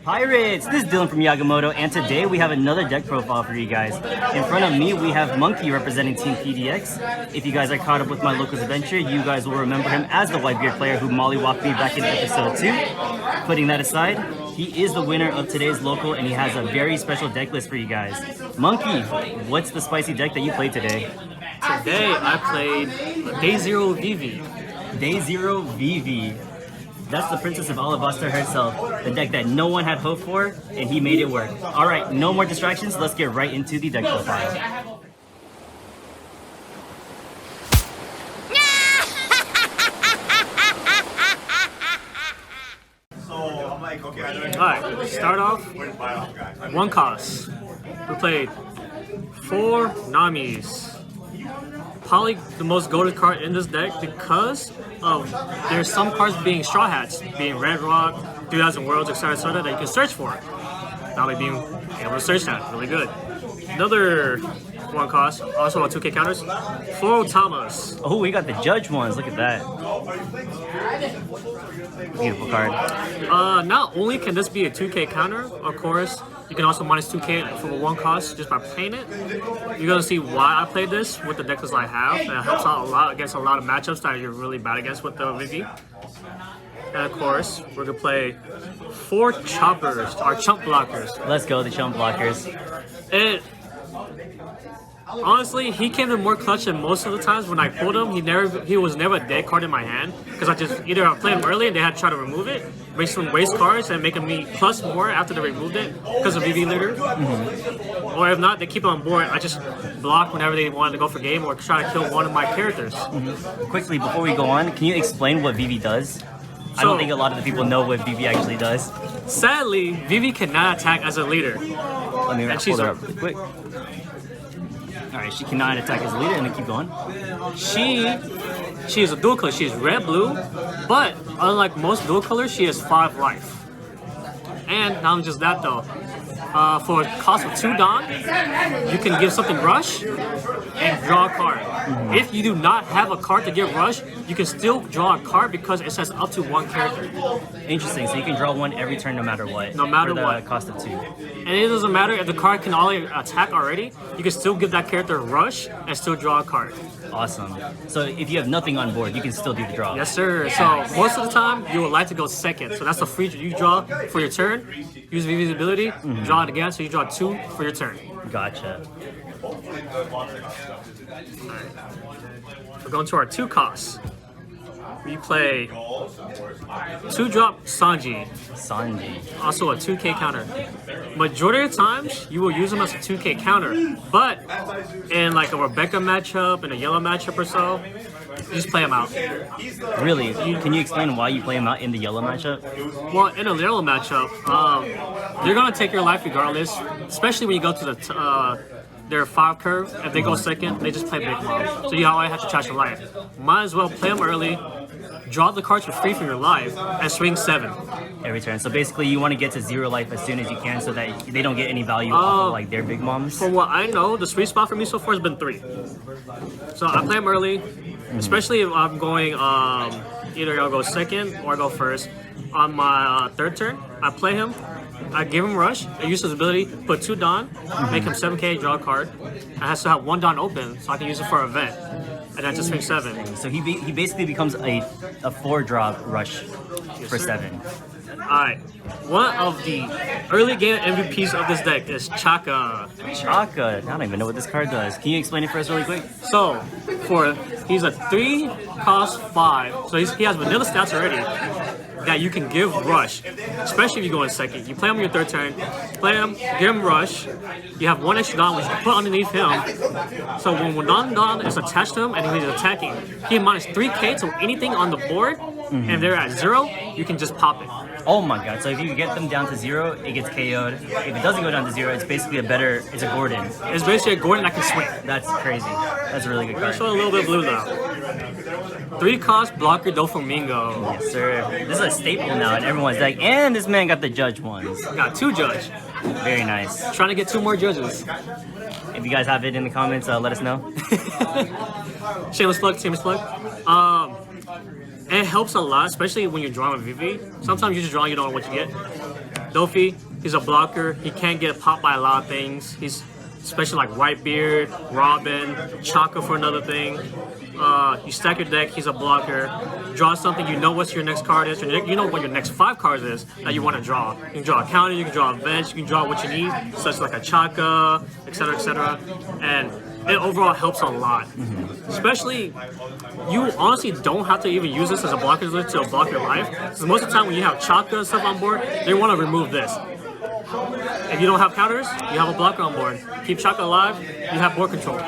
Pirates! This is Dylan from Yagamoto, and today we have another deck profile for you guys. In front of me, we have Monkee representing Team PDX. If you guys are caught up with my locals adventure, you guys will remember him as the Whitebeard player who mollywalked me back in episode 2. Putting that aside, he is the winner of today's local, and he has a very special deck list for you guys. Monkee, what's the spicy deck that you played today? Today I played Day Zero Vivi. Day Zero Vivi. That's the Princess of Alabasta herself, the deck that no one had hoped for, and he made it work. Alright, no more distractions, let's get right into the deck profile. Alright, start off, one cost. We played 4 namis. Probably the most goated card in this deck because of there's some cards being Straw Hats, being Red Rock, 3000 Worlds, etc. that you can search for. Nami being able to search that, really good. Another one cost, also on 2K counters, 4 otamas. Oh, we got the Judge ones, look at that. Beautiful card. Not only can this be a 2K counter, of course, you can also minus 2K for one cost just by playing it. You're gonna see why I played this with the deck list I have. That helps out a lot against a lot of matchups that you're really bad against with the Vivi. And of course, we're gonna play 4 choppers, our chump blockers. Let's go, the chump blockers. And honestly, he came in more clutch than most of the times when I pulled him. He was never a dead card in my hand because I just either I played him early and they had to try to remove it, make some waste cards and making me plus more after they removed it because of Vivi leader. Or if not, they keep it on board. I just block whenever they wanted to go for game or try to kill one of my characters. Quickly, before we go on, can you explain what Vivi does? I don't think a lot of the people know what Vivi actually does. Sadly, Vivi cannot attack as a leader. Let me pull her up really quick. Alright, she cannot attack as a leader, and then keep going. She is a dual color. She is red-blue, but unlike most dual colors, she has 5 life. And not just that though. For a cost of 2 Dawn, you can give something Rush and draw a card. If you do not have a card to give Rush, you can still draw a card because it says up to 1 character. Interesting, so you can draw 1 every turn no matter what. No matter for the what. cost of 2. And it doesn't matter if the card can only attack already, you can still give that character Rush and still draw a card. Awesome. So if you have nothing on board, you can still do the draw. Yes, sir. So most of the time, you would like to go second. So that's the free you draw for your turn. Use Vivi's ability, draw it again, so you draw 2 for your turn. Gotcha. Alright. We're going to our 2 costs. We play 2-drop Sanji. Also a 2K counter. Majority of the times, you will use them as a 2K counter. But in like a Rebecca matchup, in a yellow matchup or so, you just play them out. Really? Can you explain why you play them out in the yellow matchup? Well, in a yellow matchup, they're going to take your life regardless, especially when you go to the their 5 curve. If they go second, they just play big mom. So you always have to trash your life. Might as well play them early, draw the cards for free from your life, and swing 7. Every turn. So basically you want to get to 0 life as soon as you can so that they don't get any value off of like their big moms? From what I know, the sweet spot for me so far has been 3. So I play them early, especially if I'm going, either I'll go second or I go first. On my 3rd turn, I play him, I give him Rush, I use his ability, put 2 Dawn, make him 7K, draw a card. I have to have 1 Dawn open so I can use it for an event. And then just swing 7. So he basically becomes a 4-drop Rush for 7. Alright, one of the early game MVPs of this deck is Chaka. Chaka, I don't even know what this card does. Can you explain it for us really quick? So, he's a 3 cost 5, so he has vanilla stats already that you can give Rush, especially if you go in second. You play him on your 3rd turn, play him, give him Rush, you have 1 extra Dawn which you can put underneath him, so when Dawn is attached to him and he's attacking, he minus 3K to anything on the board, and they're at 0, you can just pop it. Oh my god, so if you get them down to 0, it gets KO'd. If it doesn't go down to 0, it's basically it's a Gordon. It's basically a Gordon that can swing. That's crazy. That's a really good card. Show a little bit of blue though. 3 cost blocker doflamingo. Yes sir. This is a staple now in everyone's deck, and this man got the Judge ones. Got 2 Judge. Very nice. Trying to get 2 more judges. If you guys have it in the comments, let us know. Shameless plug, shameless plug. It helps a lot, especially when you're drawing with Vivi. Sometimes you're just drawing, you don't know what you get. Dofi, he's a blocker. He can't get popped by a lot of things. He's especially like Whitebeard, Robin, Chaka for another thing. You stack your deck, he's a blocker. Draw something, you know what your next card is. You know what your next 5 cards is that you want to draw. You can draw a counter, you can draw a bench, you can draw what you need, such like a Chaka, etc., etc. And it overall helps a lot. Especially, you honestly don't have to even use this as a blocker list to block your life. Because most of the time when you have Chaka and stuff on board, they want to remove this. If you don't have counters, you have a blocker on board. Keep Chaka alive, you have board control.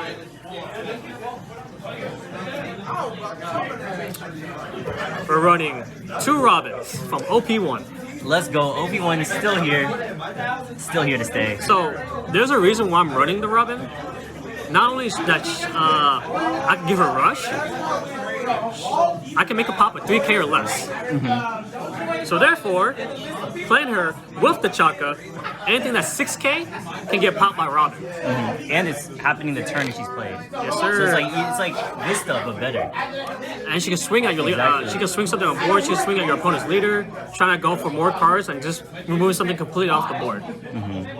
We're running 2 Robins from OP1. Let's go. OP1 is still here. Still here to stay. So, there's a reason why I'm running the Robin. Not only is that I can give her a rush, I can make a pop at 3k or less. So therefore, playing her with the Chaka, anything that's 6k can get popped by Robin. And it's happening the turn that she's played. Yes, sir. So it's like this stuff, but better. And she can swing at your leader. She can swing something on board. She can swing at your opponent's leader, trying to go for more cards and just remove something completely off the board.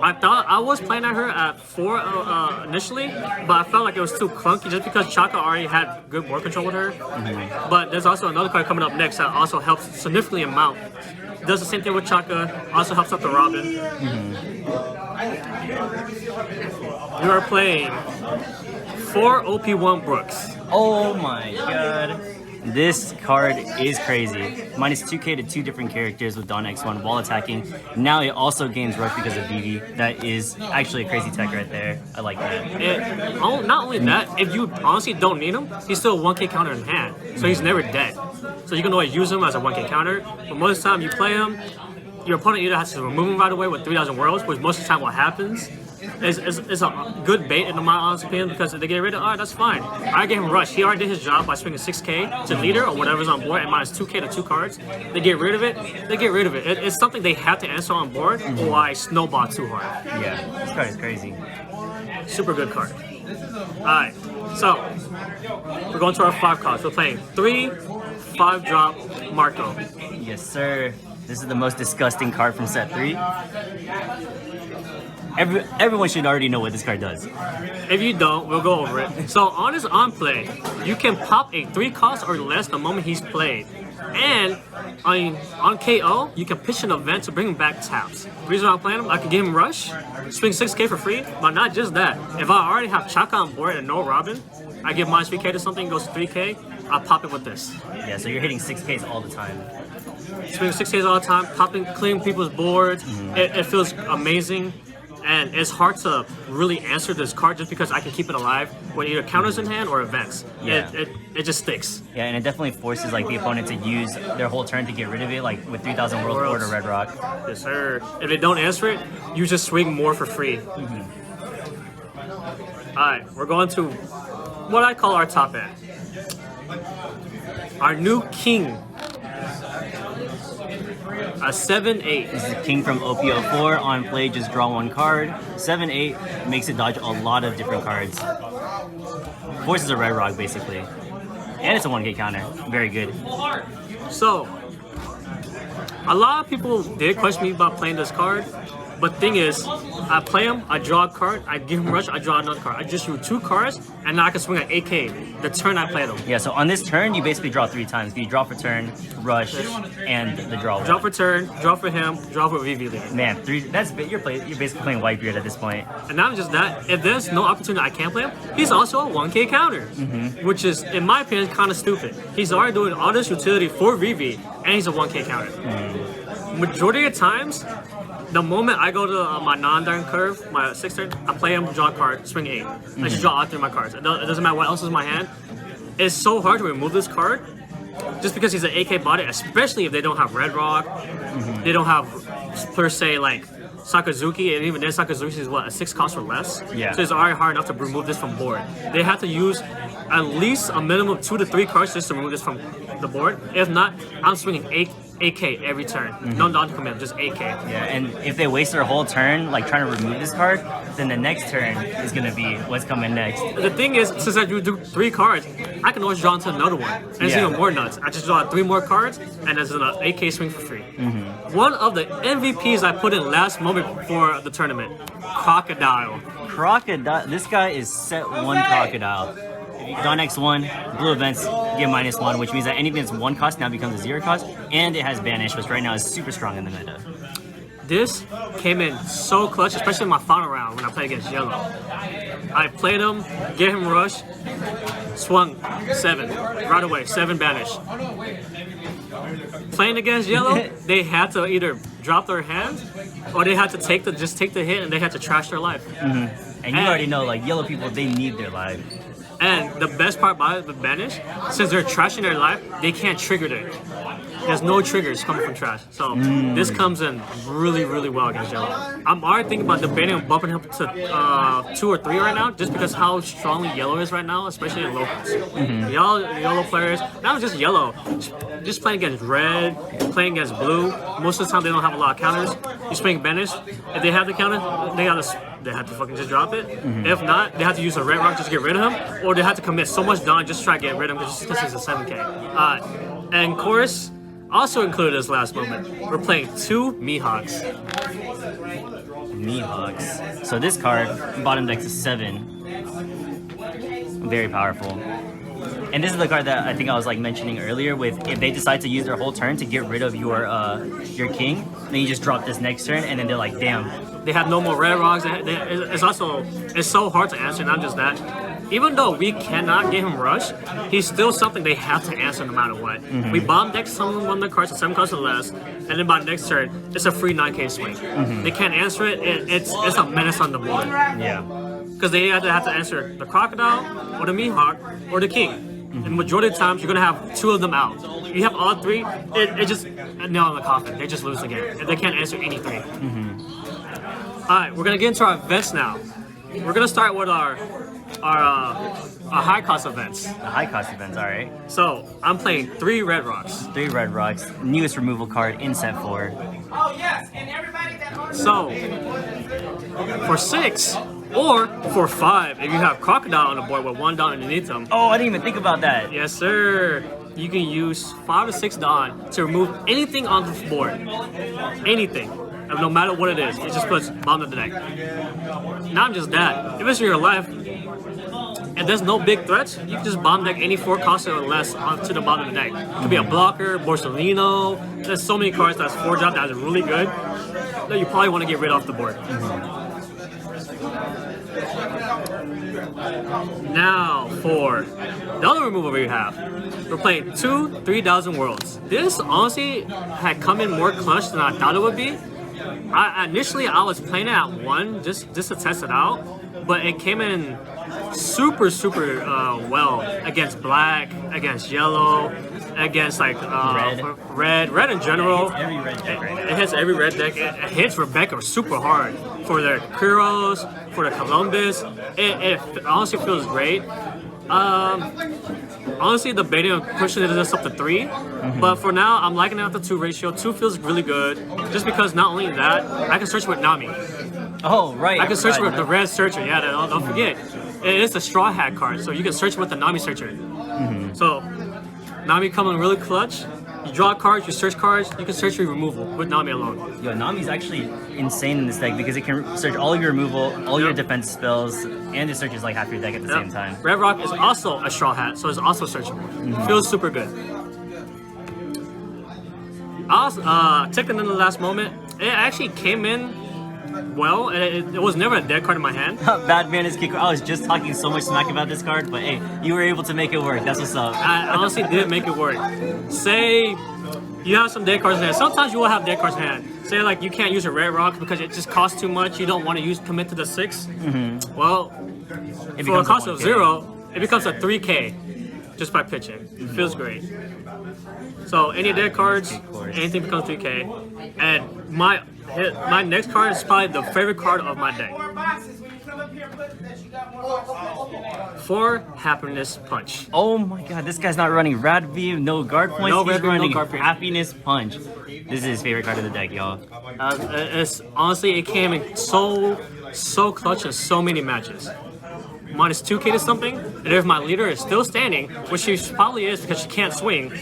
I thought I was playing at her at 4 initially, but I felt like it was too clunky just because Chaka already had good board control with her. But there's also another card coming up next that also helps significantly amount. Does the same thing with Chaka, also helps out the Robin. We are playing 4 OP1 Brooks. Oh my god. This card is crazy. Minus 2k to 2 different characters with Dawn X1 while attacking. Now it also gains rush because of Vivi. That is actually a crazy tech right there. I like that. Not only that, if you honestly don't need him, he's still a 1k counter in hand. So he's never dead. So you can always use him as a 1k counter. But most of the time you play him, your opponent either has to remove him right away with 3,000 worlds, which most of the time what happens is a good bait in my honest opinion because if they get rid of, alright, that's fine. I gave him rush. He already did his job by swinging 6k to leader or whatever's on board and minus 2k to 2 cards. They get rid of it. They get rid of it. It's something they have to answer on board or I snowball too hard. Yeah, this card is crazy. Super good card. Alright, so we're going to our 5 cards. We're playing 3 5-drop Marco. Yes, sir. This is the most disgusting card from set 3. Everyone should already know what this card does. If you don't, we'll go over it. So on his on play, you can pop a 3 cost or less the moment he's played. And on KO, you can pitch an event to bring him back taps. The reason why I'm playing him, I can give him rush, swing 6k for free, but not just that. If I already have Chaka on board and no Robin, I give minus 3k to something, goes to 3k, I'll pop it with this. Yeah, so you're hitting 6Ks all the time. Swing 6Ks all the time, popping, clearing people's boards. It feels amazing. And it's hard to really answer this card just because I can keep it alive when either counters in hand or events. Yeah. It just sticks. Yeah, and it definitely forces like the opponent to use their whole turn to get rid of it, like with 3,000 worlds board or Red Rock. Yes, sir. If they don't answer it, you just swing more for free. Alright, we're going to what I call our top end. Our new king. A 7/8. This is King from OP04. On play, just draw 1 card. 7/8 makes it dodge a lot of different cards. Forces a Red Rock, basically. And it's a 1k counter. Very good. So, a lot of people did question me about playing this card. But thing is, I play him, I draw a card, I give him rush, I draw another card. I just drew 2 cards, and now I can swing at 8k the turn I played him. Yeah, so on this turn, you basically draw 3 times. You draw for turn, rush, and the draw. Draw for turn, draw for him, draw for Vivi later. Man, 3. You're basically playing Whitebeard at this point. And not just that, if there's no opportunity I can play him, he's also a 1k counter, which is, in my opinion, kind of stupid. He's already doing all this utility for Vivi, and he's a 1k counter. Majority of times, the moment I go to my non-turn curve, my 6th turn, I play him, draw a card, swing 8. I just draw all 3 of my cards. It doesn't matter what else is in my hand. It's so hard to remove this card just because he's an AK body, especially if they don't have Red Rock. They don't have, per se, like Sakazuki, and even then Sakazuki is what, a 6 cost or less? Yeah. So it's already hard enough to remove this from board. They have to use at least a minimum of 2 to 3 cards just to remove this from the board. If not, I'm swinging 8k every turn. No non-commit, just 8k. Yeah, and if they waste their whole turn like trying to remove this card, then the next turn is gonna be what's coming next. The thing is, since I do 3 cards, I can always draw into another one. And it's even more nuts. I just draw 3 more cards, and there's an AK swing for free. One of the MVPs I put in last moment before the tournament, Crocodile. Crocodile. This guy is set 1 Crocodile. Draw next 1, blue events, get -1, which means that anything that's 1 cost now becomes a 0 cost, and it has Banish, which right now is super strong in the meta. This came in so clutch, especially in my final round when I played against Yellow. I played him, get him rush, swung 7, right away, 7 Banish. Playing against Yellow, they had to either drop their hand, or they had to take the hit, and they had to trash their life. And you already know, like, Yellow people, they need their life. And the best part about the Banish, since they're trashing their life, they can't trigger it. There's no triggers coming from trash. So this comes in really, really well against Yellow. I'm already thinking about debating on bumping him to 2 or 3 right now, just because how strongly Yellow is right now, especially in locals. Yellow players, not just Yellow, just playing against Red, playing against Blue. Most of the time they don't have a lot of counters. You swing Banish. If they have the counter, they have to fucking just drop it. If not, they have to use a Red Rock just to get rid of him, or they have to commit so much Dawn just to try to get rid of him because he's a 7K. And Chorus, also included this last moment, we're playing 2 Mihawks. Mihawks. So this card, bottom deck is 7. Very powerful. And this is the card that I think I was like mentioning earlier with if they decide to use their whole turn to get rid of your king, then you just drop this next turn and then they're like, damn. They have no more Red Rocks. It's so hard to answer, not just that. Even though we cannot get him rush, he's still something they have to answer no matter what. We bomb deck one of the cards to 7 cards or less, and then by next turn, it's a free 9K swing. They can't answer it, it's a menace on the board. Yeah. Because they have to answer the Crocodile, or the Mihawk, or the King. And the majority of the times, you're going to have 2 of them out. If you have all 3, it just nail in the coffin. They just lose the game. If they can't answer any 3. Alright, we're going to get into our events now. We're going to start with our high cost events. The high cost events, alright. So, I'm playing 3 Red Rocks. 3 Red Rocks, newest removal card in set 4. Oh yes, and everybody that So, for 6, or for 5, if you have Crocodile on the board with 1 Dawn underneath them. Oh, I didn't even think about that. Yes, sir. You can use 5 to 6 Dawn to remove anything on the board. Anything. No matter what it is. It just puts bottom of the deck. Not just that. If it's your life, and there's no big threats, you can just bomb deck any 4 costs or less onto the bottom of the deck. It could be a blocker, Borsalino. There's so many cards that's 4 drop that is really good that you probably want to get rid off the board. Now for the other removal we have. We're playing 2 3000 Worlds. This honestly had come in more clutch than I thought it would be. Initially I was playing it at 1 just to test it out, but it came in super well against black, against yellow, against like red in general. Every red deck right now. It hits every red deck. It hits Rebecca super hard for their Kuros, for the Columbus. It honestly feels great. Honestly, debating on pushing this up to 3, but for now, I'm liking it at the 2 ratio. 2 feels really good, just because not only that, I can search with Nami. Oh, right. I can search with the red searcher. Yeah, don't forget. It is the Straw Hat card, so you can search with the Nami searcher. So, Nami coming really clutch. You draw cards, you search cards, you can search your removal with Nami alone. Yo, Nami's actually insane in this deck because it can search all of your removal, all your defense spells, and it searches like half your deck at the same time. Red Rock is also a Straw Hat, so it's also searchable. Feels super good. Taking in the last moment, it actually came in well. It was never a dead card in my hand. Bad man is kicker. I was just talking so much smack about this card, but hey, you were able to make it work. That's what's up. I honestly did make it work. Say you have some dead cards in hand. Sometimes you will have dead cards in hand. Say like you can't use a Red Rock because it just costs too much. You don't want to commit to the 6. Well, for a cost of 0, it becomes a 3K just by pitching. It feels great. So any dead cards, anything becomes 3K. And my next card is probably the favorite card of my deck. 4 Happiness Punch. Oh my god, this guy's not running Rad Vivi, no guard points. No He's Red Vivi, running no guard points. Happiness Punch. This is his favorite card of the deck, y'all. Honestly, it came in so so clutch in so many matches. Minus 2k to something, and if my leader is still standing, which she probably is because she can't swing,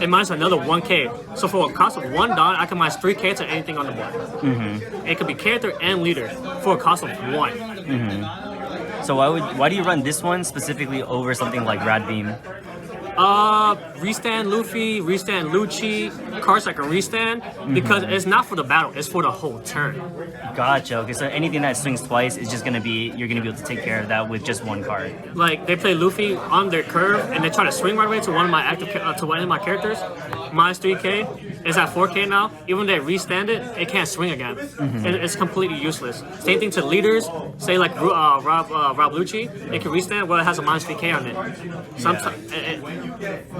it minus another 1k. So for a cost of 1 Don, I can minus 3k to anything on the board. It could be character and leader for a cost of 1. So why do you run this one specifically over something like Rad Beam? Restand Luffy, restand Lucci, cards that can restand, because it's not for the battle, it's for the whole turn. Gotcha. Okay, so anything that swings twice is just gonna be, you're gonna be able to take care of that with just 1 card. Like they play Luffy on their curve and they try to swing right away to one of my active to one of my characters. Minus 3k. It's at 4k now. Even when they restand it, it can't swing again. It's completely useless. Same thing to leaders. Say like Rob Lucci, it can restand. Well, it has a minus 3k on it. Sometimes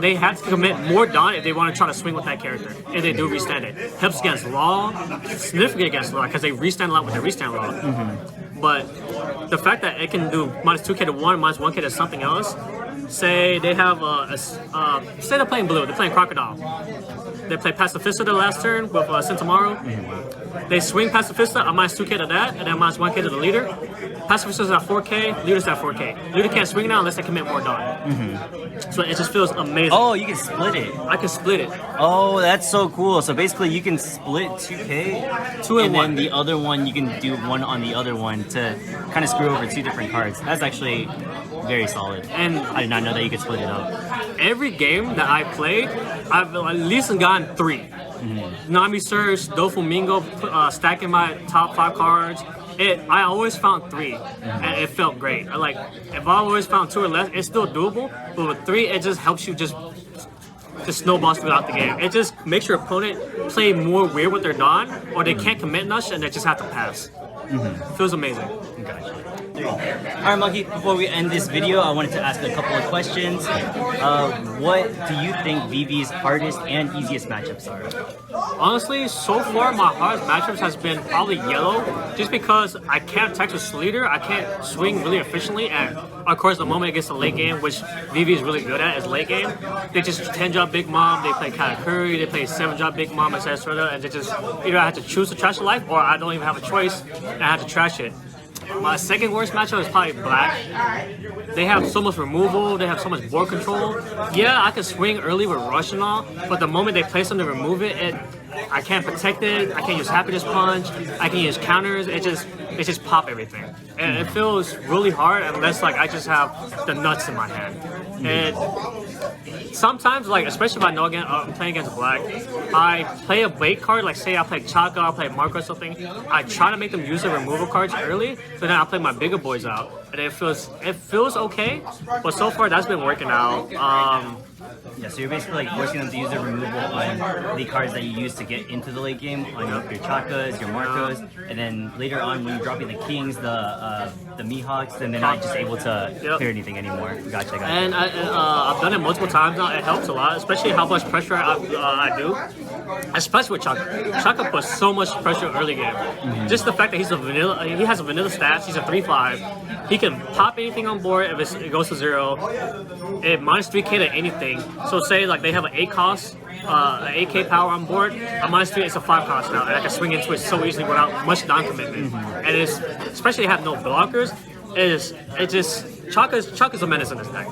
they have to commit more Dawn if they want to try to swing with that character. If they do restand it, helps against Law, significant against Law because they restand a lot with the restand Law. But the fact that it can do minus 2k to 1, minus 1k to something else. Say they have say they're playing blue, they're playing Crocodile. They play Pacifista the last turn with Sentomaru. They swing Pacifista, a minus 2k to that, and then minus 1k to the leader. Pacifista's at 4k, leader's at 4k. Leader can't swing now unless they commit more Dawn. So it just feels amazing. Oh, you can split it. I can split it. Oh, that's so cool. So basically you can split 2k, 2 and 1. then the other one you can do 1 on the other one to kind of screw over 2 different cards. That's actually very solid. And I did not know that you could split it up. every game that I played, I've at least gotten 3. Nami Surge, doflamingo, stacking my top 5 cards. I always found 3, and it felt great. If I always found 2 or less, it's still doable. But with 3, it just helps you just snowballs throughout the game. It just makes your opponent play more weird with their Dawn, or they can't commit much and they just have to pass. Feels amazing. Alright, Monkey, before we end this video, I wanted to ask a couple of questions. What do you think Vivi's hardest and easiest matchups are? Honestly, so far my hardest matchups has been probably yellow, just because I can't attack with leader, I can't swing really efficiently, and of course the moment it gets to late game, which Vivi is really good at, is late game, they just 10-drop Big Mom, they play Katakuri, they play 7-drop Big Mom, etc. And they just, either I have to choose to trash the life, or I don't even have a choice, and I have to trash it. My second worst matchup is probably black. They have so much removal, they have so much board control. Yeah, I can swing early with rush and all, but the moment they play something to remove it, I can't protect it, I can't use happiness punch, I can use counters, it just pop everything. And it feels really hard unless I just have the nuts in my hand. And sometimes, especially if I know I'm playing against black, I play a bait card, say I play Chaka, I play Marco or something, I try to make them use the removal cards early, so then I play my bigger boys out. And it feels okay, but so far that's been working out. Yeah, so you're basically forcing them to use the removal on the cards that you use to get into the late game, on your Chakas, your Marcos, and then later on when you're dropping the Kings, the Mihawks, then they're not just able to clear anything anymore. Gotcha. And I've done it multiple times now, it helps a lot, especially how much pressure I do. Especially with Chaka. Chaka puts so much pressure early game. Just the fact that he has a vanilla stats, he's a 3/5. He can pop anything on board if it goes to 0. It minus 3k to anything. So say they have an 8 cost, an 8k power on board, a minus 3 it's a 5 cost now, and I can swing into it so easily without much down commitment. And it's, especially they have no blockers, Chaka's a menace in this deck.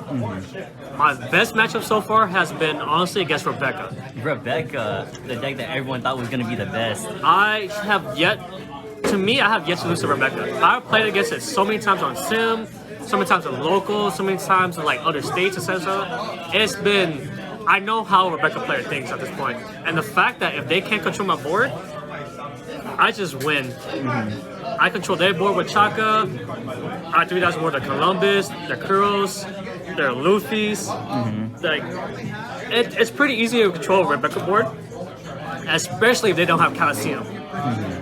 My best matchup so far has been honestly against Rebecca. Rebecca, the deck that everyone thought was going to be the best. I have yet to lose to Rebecca. I've played against it so many times on Sim, so many times in local, so many times in other states, etc. It's been, I know how a Rebecca player thinks at this point. And the fact that if they can't control my board, I just win. I control their board with Chaka. I 3,000 board the Columbus, the Curls, their Luffy's. It's pretty easy to control Rebecca board, especially if they don't have Coliseum.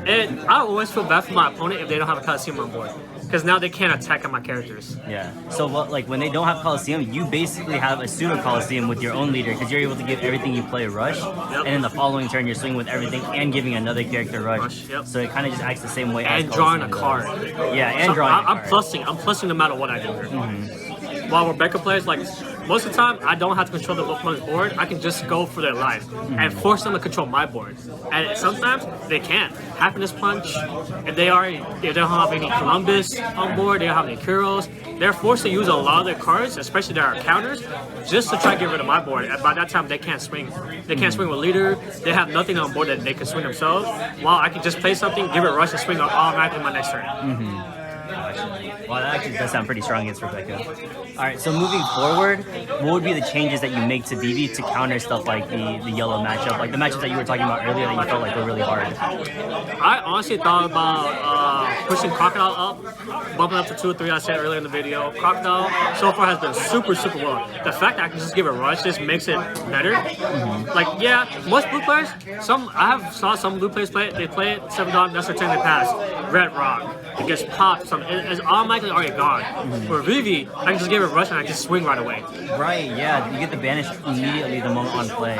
And I always feel bad for my opponent if they don't have a Coliseum on board, because now they can't attack on my characters. Yeah. So when they don't have Coliseum, you basically have a pseudo Coliseum with your own leader, because you're able to give everything you play a rush, and in the following turn you're swinging with everything and giving another character rush. So it kind of just acts the same way. And as drawing a Coliseum card. does. Yeah, and drawing. I'm plussing no matter what I do here. While Rebecca plays most of the time, I don't have to control the opponent's board. I can just go for their life and force them to control my board. And sometimes they can't. Happiness Punch, if they don't have any Columbus on board, they don't have any Kuros, they're forced to use a lot of their cards, especially their counters, just to try to get rid of my board. And by that time, they can't swing. They can't swing with leader. They have nothing on board that they can swing themselves. While I can just play something, give it a rush, and swing automatically my next turn. Well, that actually does sound pretty strong against Rebecca. All right, so moving forward, what would be the changes that you make to Vivi to counter stuff like the yellow matchup, like the matchups that you were talking about earlier that you felt like were really hard? I honestly thought about pushing Crocodile up, bumping up to 2 or 3. I said earlier in the video. Crocodile so far has been super well. The fact that I can just give it a rush just makes it better. Like, yeah, most blue players, saw some blue players play it. They play it 7 down, that's their turn they pass. Red Rock. It gets popped, it's automatically already gone. For Vivi, I can just give it a rush and I can swing right away. Right, yeah, you get the banish immediately the moment on play.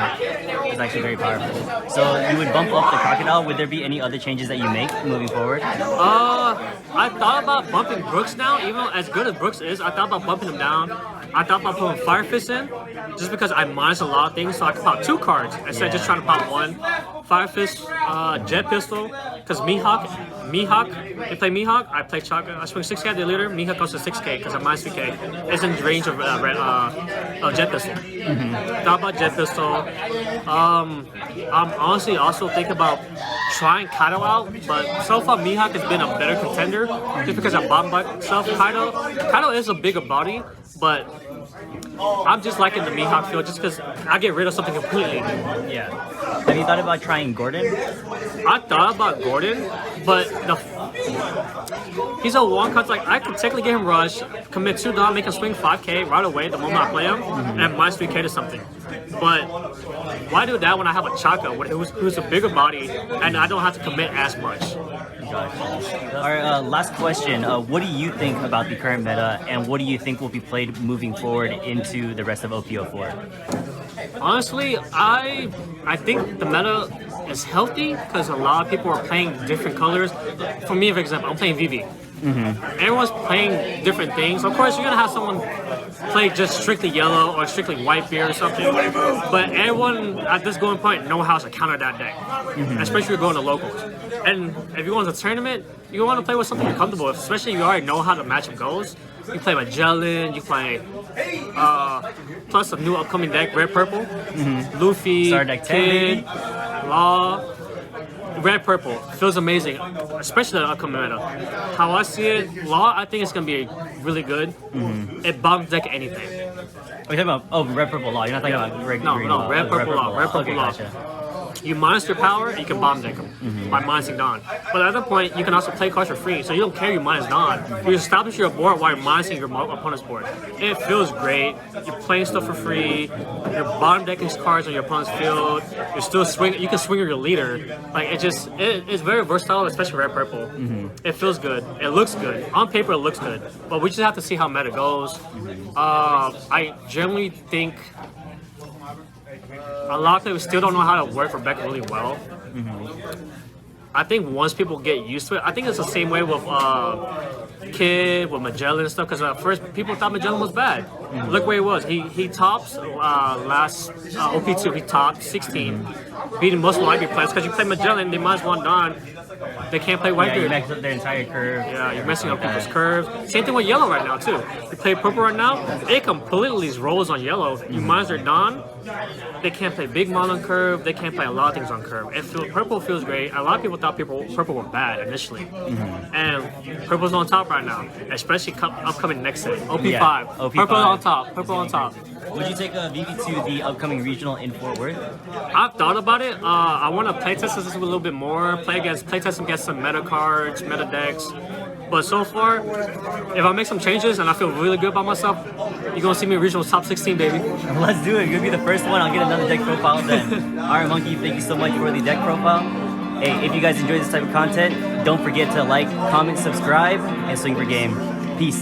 It's actually very powerful. So you would bump up the Crocodile. Would there be any other changes that you make moving forward? I thought about bumping Brooks down, even though as good as Brooks is, I thought about bumping him down. I thought about putting Fire Fist in, just because I minus a lot of things, so I can pop 2 cards instead of just trying to pop 1. Fire Fist, Jet Pistol, because Mihawk, they play Mihawk, I play Chaka. I swing 6k at the leader, Mihawk goes to 6k because I'm minus 3k. It's in range of Jet Pistol. Thought about Jet Pistol. I'm honestly also thinking about trying Kaido out, but so far Mihawk has been a better contender just because I bottom myself. Kaido is a bigger body, but I'm just liking the Mihawk field just because I get rid of something completely. Yeah. Have you thought about trying Gordon? I thought about Gordon, but he's a one cut. Like I could technically get him rush, commit 2 down, make him swing 5k right away the moment I play him, and minus 3k to something. But why do that when I have a Chaka who's a bigger body and I don't have to commit as much? Our last question, what do you think about the current meta, and what do you think will be played moving forward into the rest of OP04? Honestly, I think the meta is healthy because a lot of people are playing different colors. For me, for example, I'm playing Vivi. Everyone's playing different things. Of course, you're going to have someone play just strictly yellow or strictly white beard or something, but everyone at this going point know how to counter that deck, especially if you're going to locals. And if you want a tournament, you want to play with something you're comfortable with, especially if you already know how the matchup goes. You play Magellan, you play plus a new upcoming deck, Red Purple, Luffy, Kid, Law. Red Purple feels amazing, especially the upcoming meta. How I see it, Law, I think it's gonna be really good. It bombs deck anything. Are you talking about Red Purple Law? You're not talking about regular green Law. Red Purple Law. Red Purple Law. Gotcha. You minus your power, you can bomb deck them by minusing Dawn. But at that point, you can also play cards for free, so you don't care you minus Dawn. You establish your board while you're minusing your opponent's board. It feels great. You're playing stuff for free. You're bottom decking cards on your opponent's field. You're still swinging. You can swing your leader. Like it's very versatile, especially Red Purple. It feels good. It looks good. On paper, it looks good. But we just have to see how meta goes. I generally think a lot of people still don't know how to work Rebecca really well. I think once people get used to it, I think it's the same way with Kid, with Magellan and stuff, because at first people thought Magellan was bad. Look where he was. He tops last OP2, he topped 16, beating most Whitebeard players, because you play Magellan, they minus 1 Dawn. They can't play Whitebeard. Yeah, you mess up their entire curve. Yeah, you're messing up people's curve. Same thing with yellow right now too. You play purple right now, it completely rolls on yellow. You minus their Dawn, they can't play big mon on curve, they can't play a lot of things on curve. Purple feels great. A lot of people thought purple were bad initially. And purple's on top right now, especially upcoming next set. OP5. Yeah, OP5. Purple on top. Purple on top. Would you take Vivi to the upcoming regional in Fort Worth? I've thought about it. I want to playtest this a little bit more. Playtest and get some meta cards, meta decks. But so far, if I make some changes and I feel really good about myself, you're gonna see me in regional top 16, baby. Let's do it. You'll be the first one. I'll get another deck profile then. All right, Monkee, thank you so much for the deck profile. Hey, if you guys enjoy this type of content, don't forget to like, comment, subscribe, and swing for game. Peace.